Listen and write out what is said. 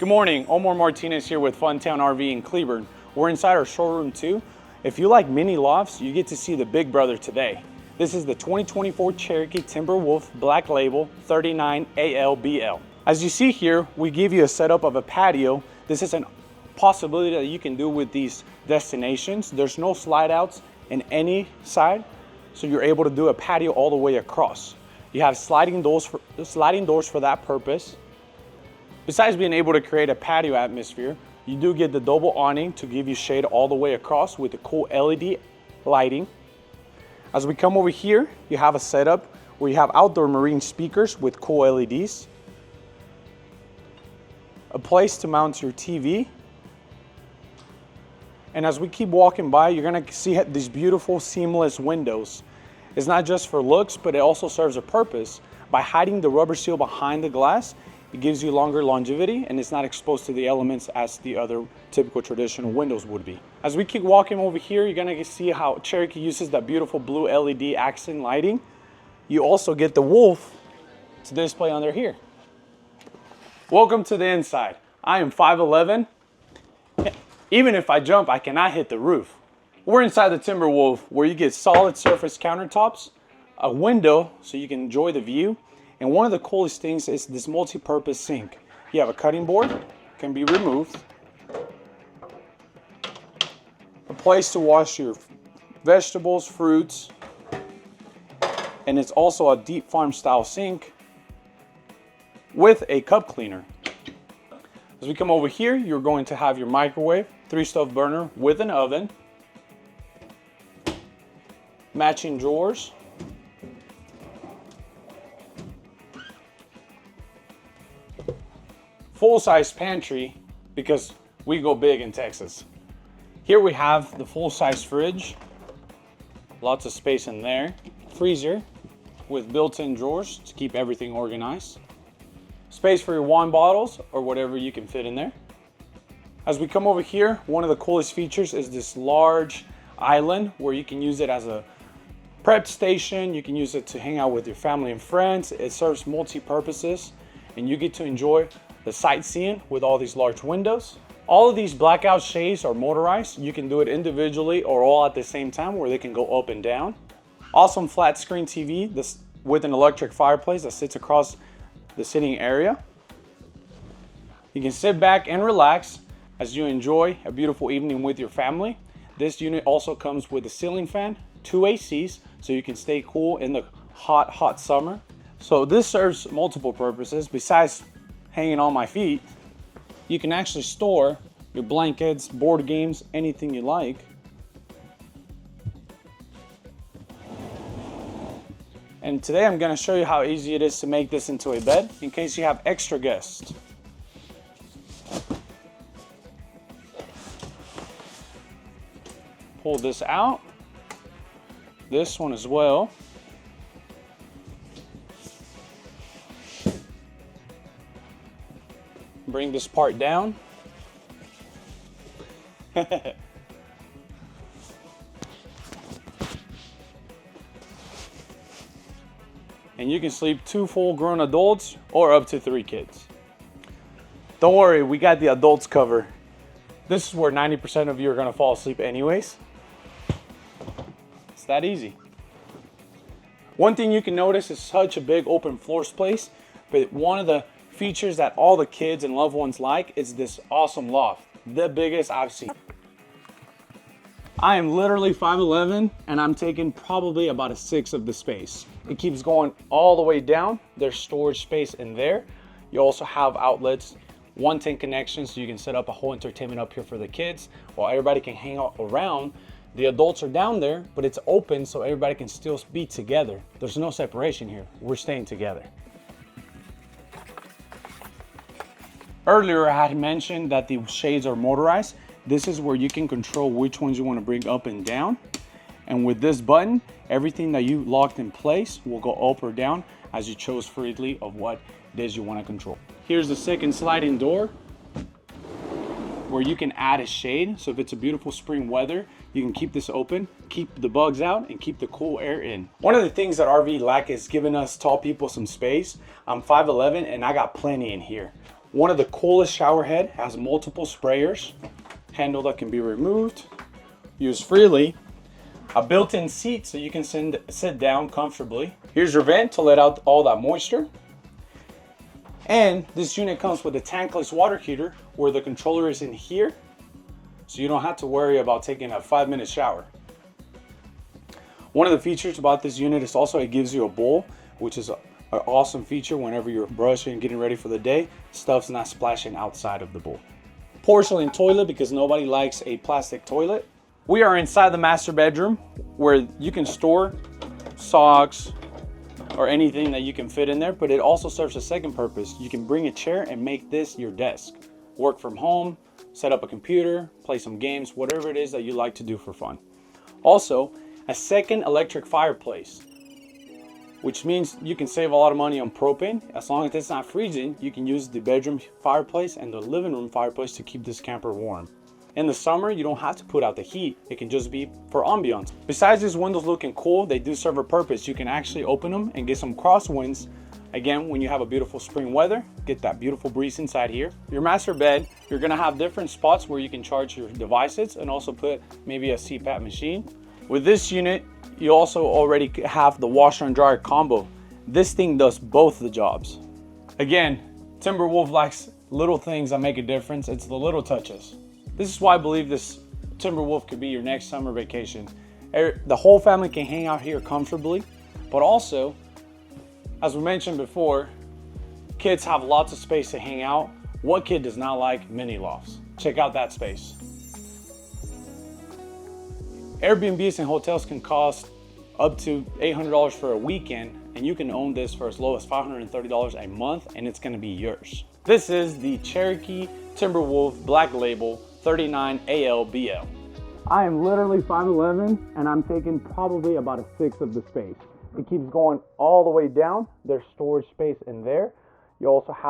Good morning, Omar Martinez here with Funtown RV in Cleburne. We're inside our showroom too. If you like mini lofts, you get to see the big brother today. This is the 2024 Cherokee Timberwolf Black Label 39 ALBL. As you see here, we give you a setup of a patio. This is a possibility that you can do with these destinations. There's no slide outs in any side, so you're able to do a patio all the way across. You have sliding doors for that purpose. Besides being able to create a patio atmosphere, you do get the double awning to give you shade all the way across with the cool LED lighting. As we come over here, you have a setup where you have outdoor marine speakers with cool LEDs, a place to mount your TV, and as we keep walking by, you're gonna see these beautiful seamless windows. It's not just for looks, but it also serves a purpose. By hiding the rubber seal behind the glass, it gives you longer longevity and it's not exposed to the elements as the other typical traditional windows would be. As we keep walking over here, you're gonna see how Cherokee uses that beautiful blue LED accent lighting. You also get the Wolf to display under here. Welcome to the inside. I am 5'11". Even if I jump, I cannot hit the roof. We're inside the Timberwolf where you get solid surface countertops, a window so you can enjoy the view, and one of the coolest things is this multi-purpose sink. You have a cutting board, can be removed, a place to wash your vegetables, fruits, and it's also a deep farm style sink with a cup cleaner. As we come over here, you're going to have your microwave, 3-stove burner with an oven, matching drawers, full-size pantry because we go big in Texas. Here we have the full-size fridge, lots of space in there, freezer with built-in drawers to keep everything organized, space for your wine bottles or whatever you can fit in there. As we come over here, one of the coolest features is this large island where you can use it as a prep station. You can use it to hang out with your family and friends. It serves multi-purposes and you get to enjoy the sightseeing with all these large windows. All of these blackout shades are motorized. You can do it individually or all at the same time where they can go up and down. Awesome flat screen TV with an electric fireplace that sits across the sitting area. You can sit back and relax as you enjoy a beautiful evening with your family. This unit also comes with a ceiling fan, 2 ACs, so you can stay cool in the hot summer. So this serves multiple purposes. Besides hanging on my feet, you can actually store your blankets, board games, anything you like. And today I'm going to show you how easy it is to make this into a bed in case you have extra guests. Pull this out, this one as well. Bring this part down. And you can sleep 2 full-grown adults or up to 3 kids. Don't worry, we got the adults covered. This is where 90% of you are gonna fall asleep anyways. It's that easy. One thing you can notice is such a big open floor space, but one of the features that all the kids and loved ones like is this awesome loft, the biggest I've seen. I am literally 5'11" and I'm taking probably about 1/6 of the space. It keeps going all the way down. There's storage space in there. You also have outlets, 110 connections, so you can set up a whole entertainment up here for the kids while everybody can hang out around. The adults are down there, but it's open so everybody can still be together. There's no separation here. We're staying together. Earlier, I had mentioned that the shades are motorized. This is where you can control which ones you want to bring up and down. And with this button, everything that you locked in place will go up or down as you chose freely of what it is you want to control. Here's the second sliding door where you can add a shade. So if it's a beautiful spring weather, you can keep this open, keep the bugs out, and keep the cool air in. One of the things that RV lack is giving us tall people some space. I'm 5'11", and I got plenty in here. One of the coolest shower head, has multiple sprayers, handle that can be removed, used freely, a built-in seat so you can sit down comfortably. Here's your vent to let out all that moisture. And this unit comes with a tankless water heater where the controller is in here, so you don't have to worry about taking a 5-minute shower. One of the features about this unit is also it gives you a bowl, which is an awesome feature whenever you're brushing and getting ready for the day. Stuff's not splashing outside of the bowl. Porcelain toilet because nobody likes a plastic toilet. We are inside the master bedroom where you can store socks or anything that you can fit in there, but it also serves a second purpose. You can bring a chair and make this your desk. Work from home, set up a computer, play some games, whatever it is that you like to do for fun. Also, a second electric fireplace, which means you can save a lot of money on propane. As long as it's not freezing, you can use the bedroom fireplace and the living room fireplace to keep this camper warm. In the summer, you don't have to put out the heat. It can just be for ambiance. Besides these windows looking cool, they do serve a purpose. You can actually open them and get some crosswinds. Again, when you have a beautiful spring weather, get that beautiful breeze inside here. Your master bed, you're gonna have different spots where you can charge your devices and also put maybe a CPAP machine. With this unit, you also already have the washer and dryer combo. This thing does both the jobs. Again, Timberwolf likes little things that make a difference. It's the little touches. This is why I believe this Timberwolf could be your next summer vacation. The whole family can hang out here comfortably, but also, as we mentioned before, kids have lots of space to hang out. What kid does not like mini lofts? Check out that space. Airbnbs and hotels can cost up to $800 for a weekend, and you can own this for as low as $530 a month, and it's gonna be yours. This is the Cherokee Timberwolf Black Label 39ALBL. I am literally 5'11", and I'm taking probably about a sixth of the space. It keeps going all the way down. There's storage space in there. You also have